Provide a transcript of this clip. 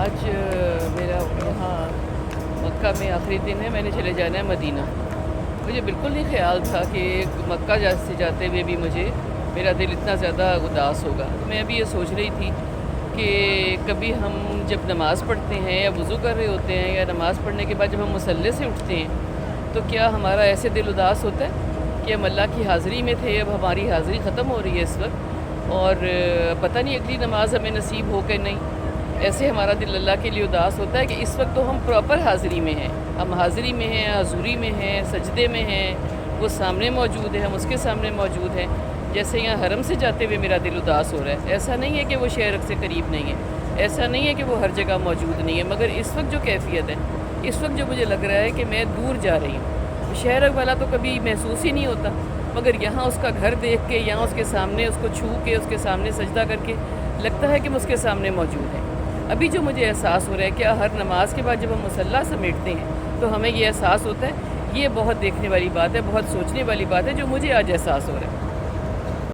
आज मेरा यहाँ मक्का में आखिरी दिन है, मैंने चले जाना है मदीना। मुझे बिल्कुल नहीं ख्याल था कि मक्का से जाते हुए भी मेरा दिल इतना ज़्यादा उदास होगा। तो मैं अभी ये सोच रही थी कि कभी हम जब नमाज़ पढ़ते हैं या वज़ू कर रहे होते हैं या नमाज़ पढ़ने के बाद जब हम मुसल्ले से उठते हैं तो क्या हमारा ऐसे दिल उदास होता है कि हम अल्लाह की हाज़िरी में थे, अब हमारी हाज़िरी ख़त्म हो रही है इस वक्त और पता नहीं अगली नमाज हमें नसीब हो कि नहीं। ऐसे हमारा दिल अल्लाह के लिए उदास होता है कि इस वक्त तो हम प्रॉपर हाज़िरी में हैं, हम हाज़िरी में हैं, हज़ूरी में हैं, सजदे में हैं, वो सामने मौजूद है, हम उसके सामने मौजूद हैं। जैसे यहाँ हरम से जाते हुए मेरा दिल उदास हो रहा है। ऐसा नहीं है कि वो शहर से करीब नहीं है, ऐसा नहीं है कि वो हर जगह मौजूद नहीं है, मगर इस वक्त जो कैफियत है, इस वक्त जो मुझे लग रहा है कि मैं दूर जा रही हूँ। शहर वाला तो कभी महसूस ही नहीं होता, मगर यहाँ उसका घर देख के, यहाँ उसके सामने उसको छू के, उसके सामने सजदा करके लगता है कि मैं उसके सामने मौजूद है। अभी जो मुझे एहसास हो रहा है कि हर नमाज के बाद जब हम मुसल्ला समेटते हैं तो हमें ये एहसास होता है, ये बहुत देखने वाली बात है, बहुत सोचने वाली बात है जो मुझे आज एहसास हो रहा है।